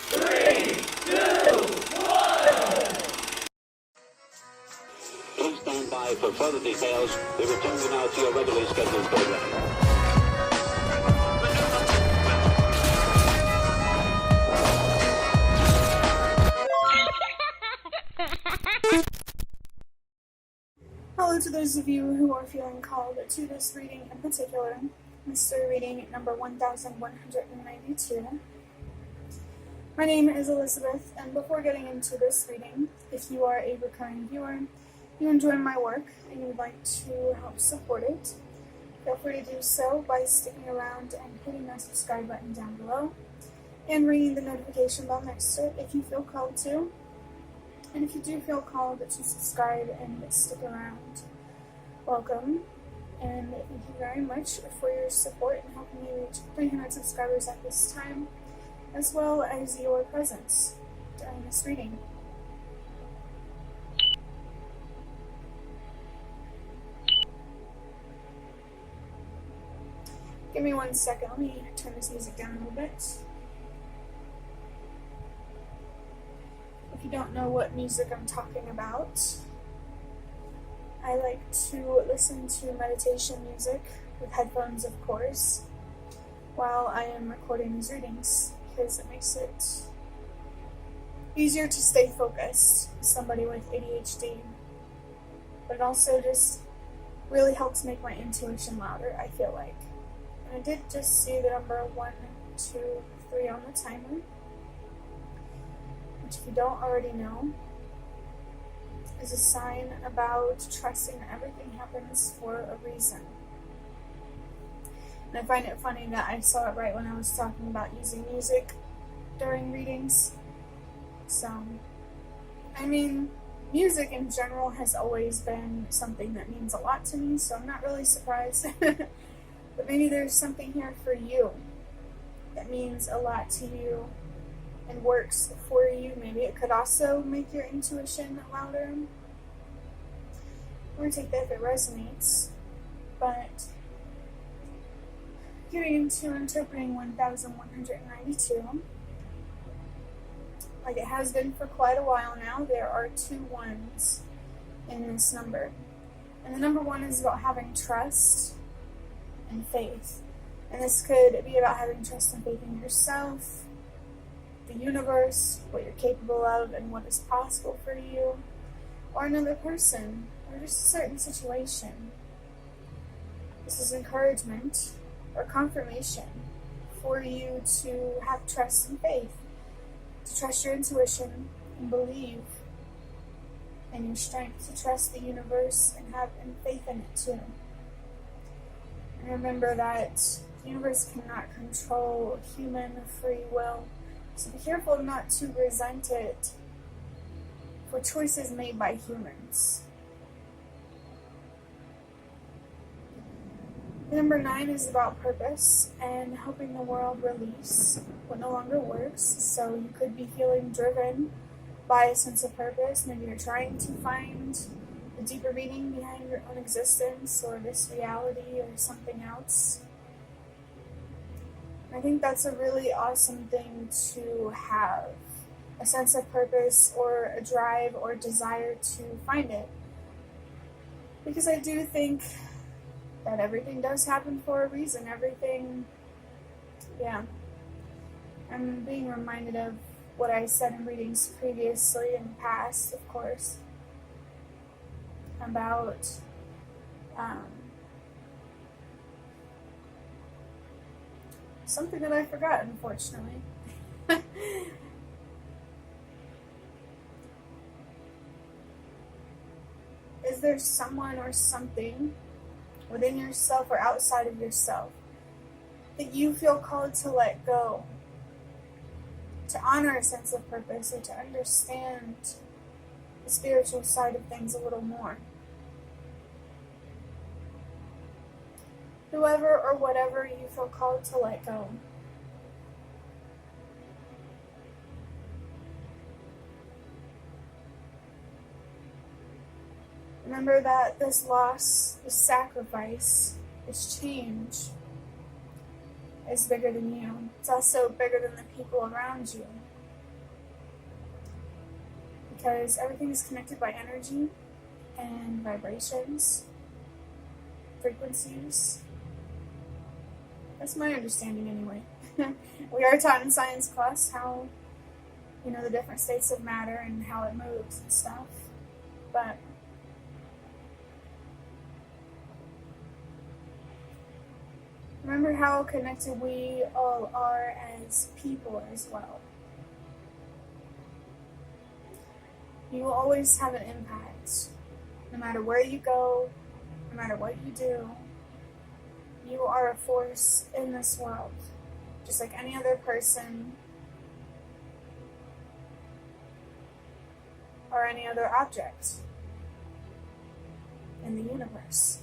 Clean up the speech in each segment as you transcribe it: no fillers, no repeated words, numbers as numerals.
3, 2, 1. Please stand by for further details. We return you now to your regularly scheduled program. Hello to those of you who are feeling called to this reading in particular, mystery reading number 1192. My name is Elizabeth, and before getting into this reading, if you are a recurring viewer, you enjoy my work, and you would like to help support it, feel free to do so by sticking around and hitting that subscribe button down below, and ringing the notification bell next to it if you feel called to. And if you do feel called to subscribe and stick around, welcome, and thank you very much for your support in helping me reach 300 subscribers at this time, as well as your presence during this reading. Give me 1 second, let me turn this music down a little bit. If you don't know what music I'm talking about, I like to listen to meditation music with headphones, of course, while I am recording these readings, because it makes it easier to stay focused as somebody with ADHD, but it also just really helps make my intuition louder, I feel like. And I did just see the number 1, 2, 3 on the timer, which, if you don't already know, is a sign about trusting that everything happens for a reason. And I find it funny that I saw it right when I was talking about using music during readings. So, I mean, music in general has always been something that means a lot to me, so I'm not really surprised. But maybe there's something here for you that means a lot to you and works for you. Maybe it could also make your intuition louder. We're going to take that if it resonates. But getting into interpreting 1192, like it has been for quite a while now, there are 2 1s in this number. And the number 1 is about having trust and faith. And this could be about having trust and faith in yourself, the universe, what you're capable of, and what is possible for you, or another person, or just a certain situation. This is encouragement or confirmation for you to have trust and faith, to trust your intuition and believe in your strength, to trust the universe and have faith in it too. And remember that the universe cannot control human free will. So be careful not to resent it for choices made by humans. Number 9 is about purpose and helping the world release what no longer works. So you could be feeling driven by a sense of purpose. Maybe you're trying to find a deeper meaning behind your own existence or this reality or something else. I think that's a really awesome thing to have, a sense of purpose or a drive or desire to find it. Because I do think that everything does happen for a reason. Everything, I'm being reminded of what I said in readings previously in the past, of course, about something that I forgot, unfortunately. Is there someone or something within yourself or outside of yourself that you feel called to let go, to honor a sense of purpose, or to understand the spiritual side of things a little more? Whoever or whatever you feel called to let go. Remember that this loss, this sacrifice, this change is bigger than you. It's also bigger than the people around you. because everything is connected by energy and vibrations, frequencies. That's my understanding anyway. We are taught in science class how, the different states of matter and how it moves and stuff. But remember how connected we all are as people as well. You will always have an impact. No matter where you go, no matter what you do, you are a force in this world, just like any other person or any other object in the universe.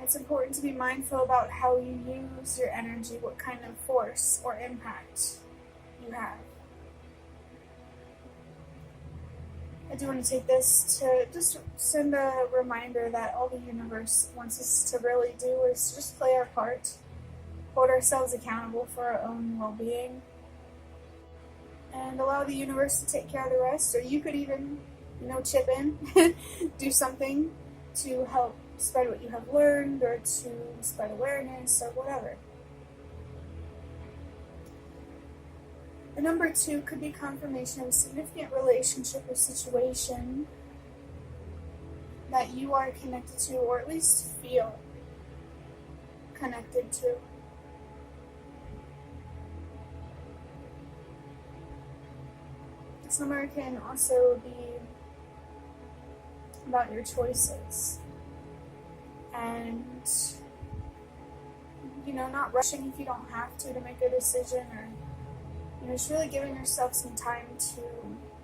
It's important to be mindful about how you use your energy, what kind of force or impact you have. I do want to take this to just send a reminder that all the universe wants us to really do is just play our part, hold ourselves accountable for our own well-being, and allow the universe to take care of the rest. Or you could even, chip in, do something to help spread what you have learned or to spread awareness or whatever. The number 2 could be confirmation of a significant relationship or situation that you are connected to, or at least feel connected to. This number can also be about your choices. And, not rushing if you don't have to make a decision, or just really giving yourself some time to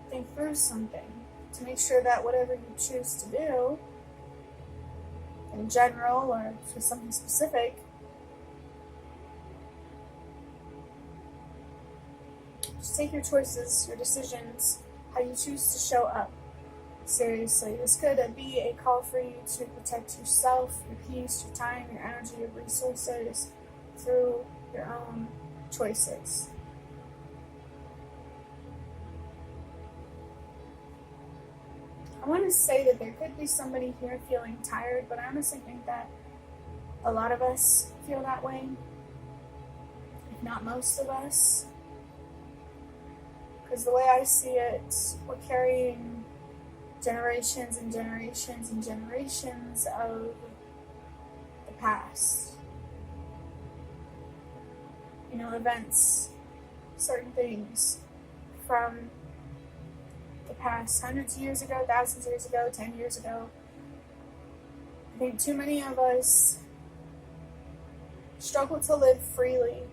think through something, to make sure that whatever you choose to do, in general or for something specific, just take your choices, your decisions, how you choose to show up seriously. This could be a call for you to protect yourself, your peace, your time, your energy, your resources through your own choices. I want to say that there could be somebody here feeling tired, but I honestly think that a lot of us feel that way, if not most of us. Because the way I see it, we're carrying generations and generations and generations of the past. Events, certain things from the past, hundreds of years ago, thousands of years ago, 10 years ago. I think too many of us struggle to live freely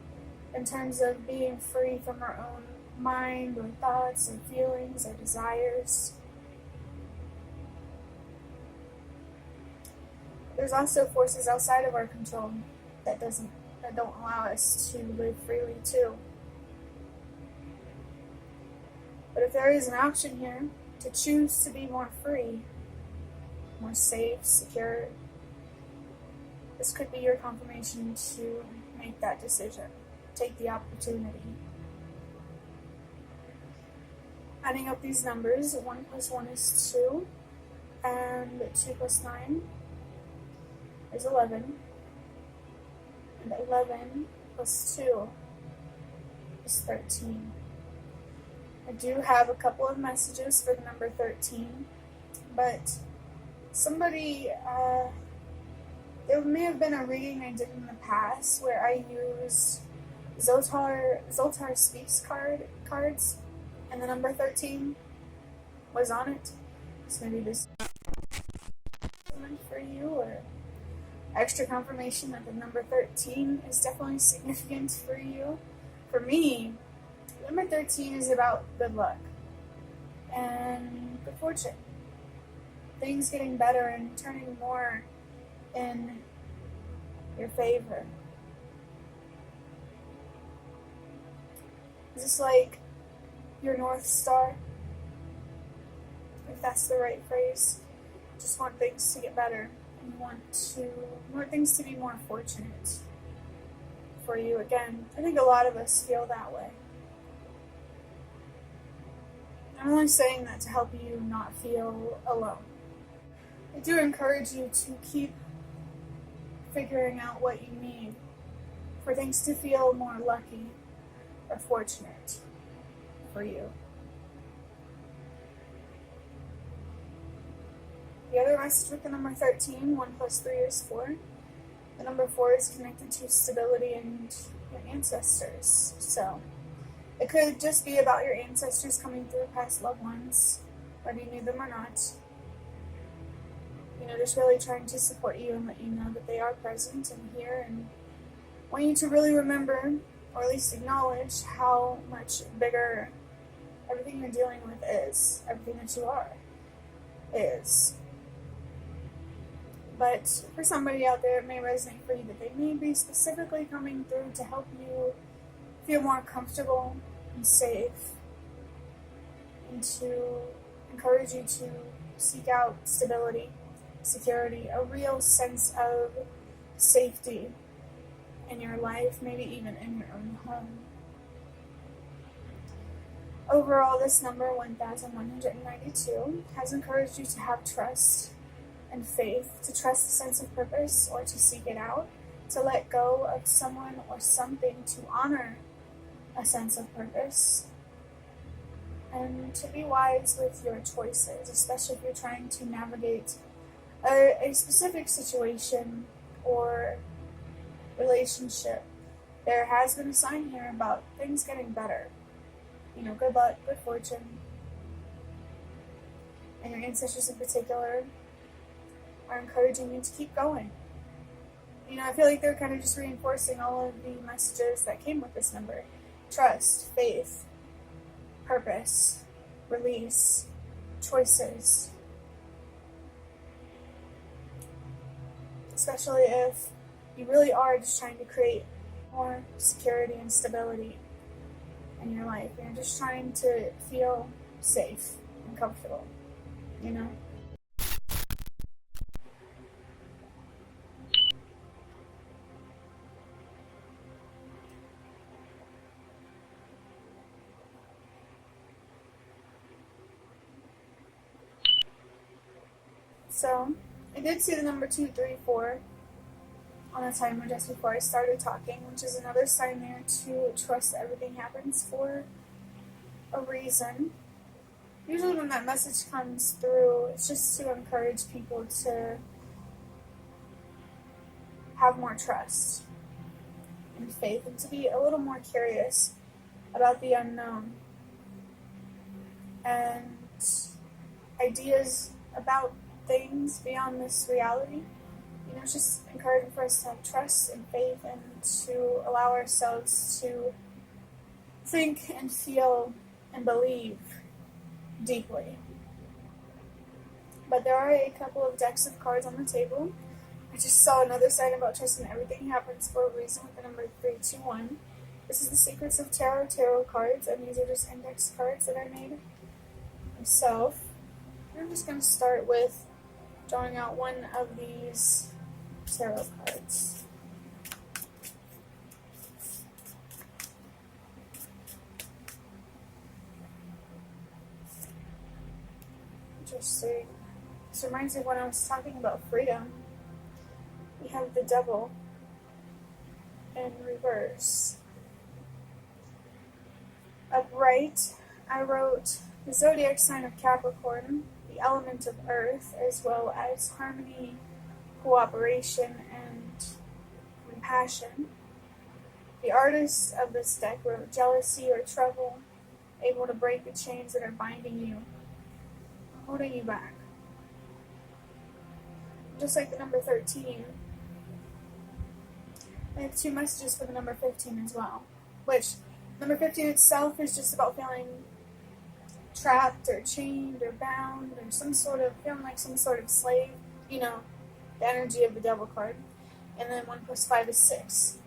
in terms of being free from our own mind or thoughts or feelings or desires. There's also forces outside of our control that don't allow us to live freely too. But if there is an option here to choose to be more free, more safe, secure, this could be your confirmation to make that decision. Take the opportunity. Adding up these numbers, 1 plus 1 is 2, and 2 plus 9 is 11, and 11 plus 2 is 13. I do have a couple of messages for the number 13, but somebody, there may have been a reading I did in the past where I used Zoltar Speaks cards, and the number 13 was on it. So maybe this is for you, or extra confirmation that the number 13 is definitely significant for you. For me, number 13 is about good luck and good fortune. Things getting better and turning more in your favor. Is this like your North Star? If that's the right phrase. Just want things to get better and want things to be more fortunate for you. Again, I think a lot of us feel that way. I'm only saying that to help you not feel alone. I do encourage you to keep figuring out what you need for things to feel more lucky or fortunate for you. The other message with the number 13, 1 plus 3 is 4. The number 4 is connected to stability and your ancestors. So it could just be about your ancestors coming through, past loved ones, whether you knew them or not. Just really trying to support you and let you know that they are present and here, and want you to really remember, or at least acknowledge, how much bigger everything you're dealing with is, everything that you are is. But for somebody out there, it may resonate for you that they may be specifically coming through to help you feel more comfortable and safe, and to encourage you to seek out stability, security, a real sense of safety in your life, maybe even in your own home. Overall, this number 1192 has encouraged you to have trust and faith, to trust a sense of purpose or to seek it out, to let go of someone or something to honor a sense of purpose, and to be wise with your choices, especially if you're trying to navigate a specific situation or relationship. There has been a sign here about things getting better. Good luck, good fortune. And your ancestors in particular are encouraging you to keep going. I feel like they're kind of just reinforcing all of the messages that came with this number. Trust, faith, purpose, release, choices. Especially if you really are just trying to create more security and stability in your life. You're just trying to feel safe and comfortable, So, I did see the number 2, 3, 4 on the timer just before I started talking, which is another sign there to trust that everything happens for a reason. Usually when that message comes through, it's just to encourage people to have more trust and faith, and to be a little more curious about the unknown and ideas about things beyond this reality. It's just encouraging for us to have trust and faith, and to allow ourselves to think and feel and believe deeply. But there are a couple of decks of cards on the table. I just saw another sign about trusting everything happens for a reason with the number 321. This is the Secrets of Tarot cards, and these are just index cards that I made myself. I'm just going to start with drawing out one of these tarot cards. Interesting. This reminds me of when I was talking about freedom. We have the Devil in reverse. Upright, I wrote the zodiac sign of Capricorn, the element of earth, as well as harmony, cooperation, and compassion. The artist of this deck wrote jealousy or trouble, able to break the chains that are binding you, holding you back. Just like the number 13, I have two messages for the number 15 as well, which number 15 itself is just about feeling trapped or chained or bound or feeling like some sort of slave, the energy of the Devil card. And then 1 plus 5 is 6.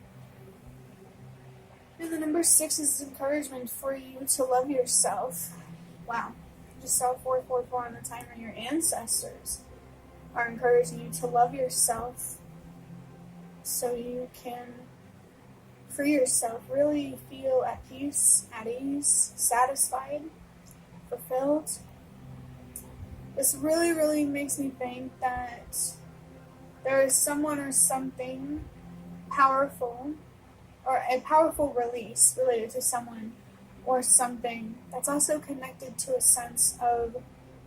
And the number 6 is encouragement for you to love yourself. Wow. Just saw 444 on the timer. Your ancestors are encouraging you to love yourself so you can free yourself, really feel at peace, at ease, satisfied, fulfilled. This really, really makes me think that there is someone or something powerful, or a powerful release related to someone or something that's also connected to a sense of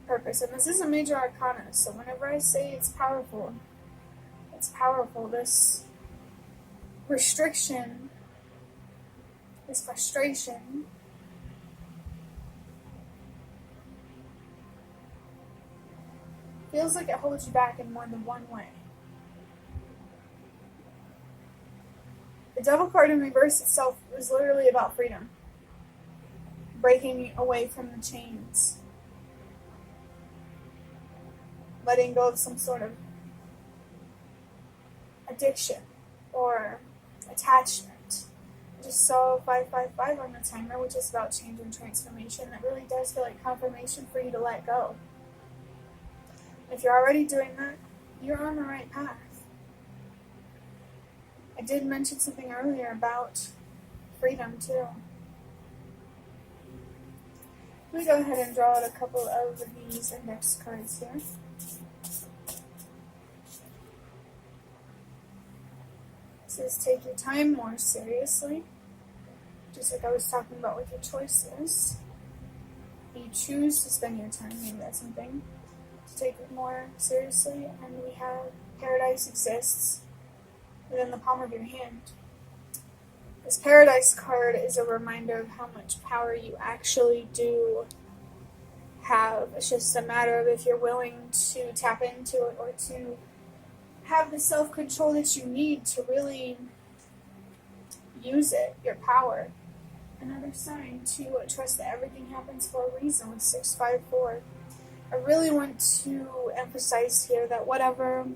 purpose. And this is a major arcana, so whenever I say it's powerful, it's powerful. This restriction, this frustration, feels like it holds you back in more than one way. The Devil card in reverse itself is literally about freedom. Breaking away from the chains. Letting go of some sort of addiction or attachment. I just saw 555 on the timer, which is about change and transformation. That really does feel like confirmation for you to let go. If you're already doing that, you're on the right path. I did mention something earlier about freedom too. Let me go ahead and draw out a couple of these index cards here. It says take your time more seriously, just like I was talking about with your choices. You choose to spend your time, maybe that's something to take it more seriously. And we have paradise exists within the palm of your hand. This paradise card is a reminder of how much power you actually do have. It's just a matter of if you're willing to tap into it or to have the self-control that you need to really use it, your power. Another sign to trust that everything happens for a reason with 654. I really want to emphasize here that whatever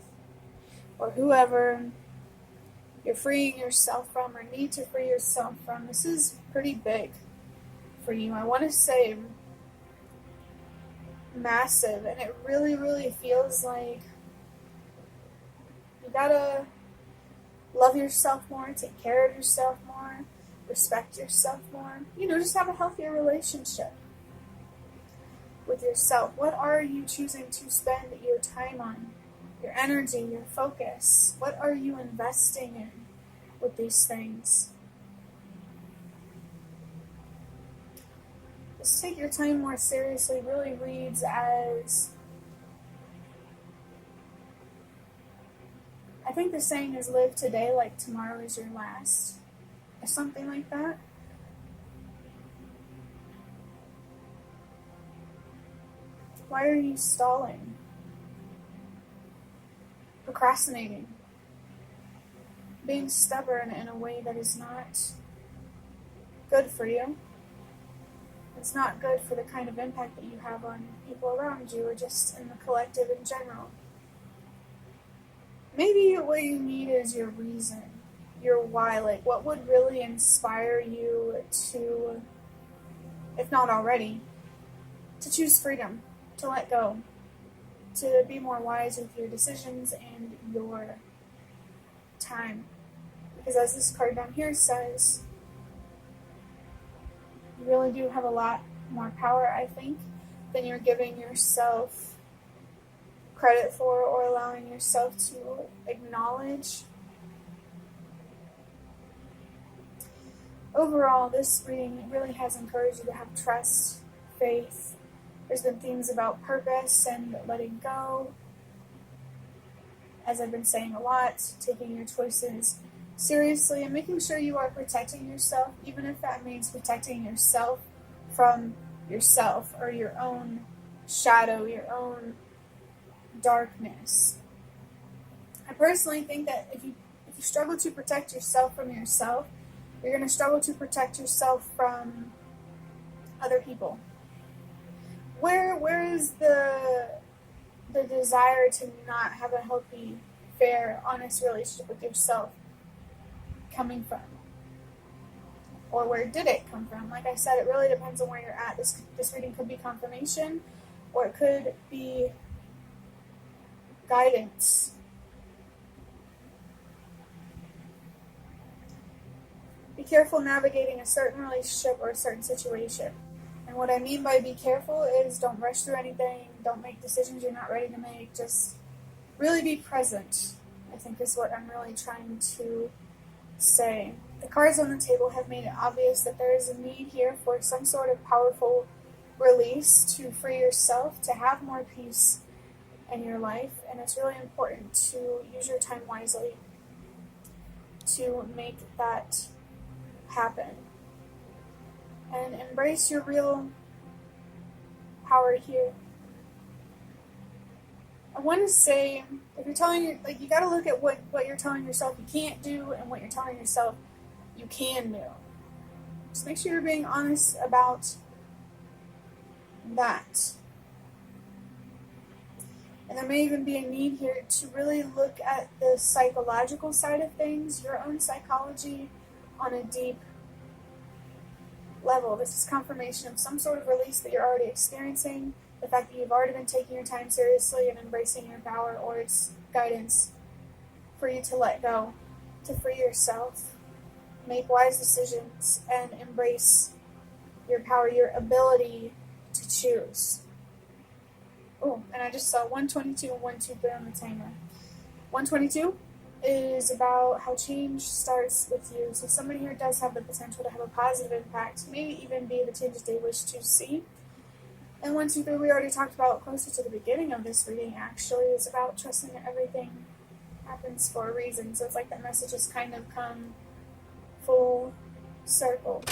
or whoever you're freeing yourself from or need to free yourself from, this is pretty big for you. I want to say massive, and it really, really feels like you gotta love yourself more, take care of yourself more, respect yourself more, just have a healthier relationship with yourself. What are you choosing to spend your time on? Your energy, your focus. What are you investing in with these things? Just take your time more seriously really reads as, I think the saying is live today like tomorrow is your last, or something like that. Why are you stalling? Procrastinating? Being stubborn in a way that is not good for you. It's not good for the kind of impact that you have on people around you or just in the collective in general. Maybe what you need is your reason, your why, like what would really inspire you to, if not already, to choose freedom, to let go, to be more wise with your decisions and your time. Because as this card down here says, you really do have a lot more power, I think, than you're giving yourself credit for or allowing yourself to acknowledge. Overall, this reading really has encouraged you to have trust, faith. There's been themes about purpose and letting go. As I've been saying a lot, taking your choices seriously and making sure you are protecting yourself, even if that means protecting yourself from yourself or your own shadow, your own darkness. I personally think that if you struggle to protect yourself from yourself, you're going to struggle to protect yourself from other people. Where is the desire to not have a healthy, fair, honest relationship with yourself coming from? Or where did it come from? Like I said, it really depends on where you're at. This reading could be confirmation, or it could be guidance. Be careful navigating a certain relationship or a certain situation. And what I mean by be careful is don't rush through anything, don't make decisions you're not ready to make, just really be present, I think is what I'm really trying to say. The cards on the table have made it obvious that there is a need here for some sort of powerful release to free yourself, to have more peace in your life, and it's really important to use your time wisely to make that happen. And embrace your real power here. I want to say, if you're telling you, you got to look at what you're telling yourself you can't do and what you're telling yourself you can do. Just make sure you're being honest about that. And there may even be a need here to really look at the psychological side of things, your own psychology on a deep level. This is confirmation of some sort of release that you're already experiencing, the fact that you've already been taking your time seriously and embracing your power or its guidance for you to let go, to free yourself, make wise decisions, and embrace your power, your ability to choose. Oh, and I just saw 122 and 123 on the timer. 122 is about how change starts with you. So somebody here does have the potential to have a positive impact, maybe even be the changes they wish to see. And 123 we already talked about closer to the beginning of this reading, actually, is about trusting that everything happens for a reason. So it's like that message has kind of come full circle.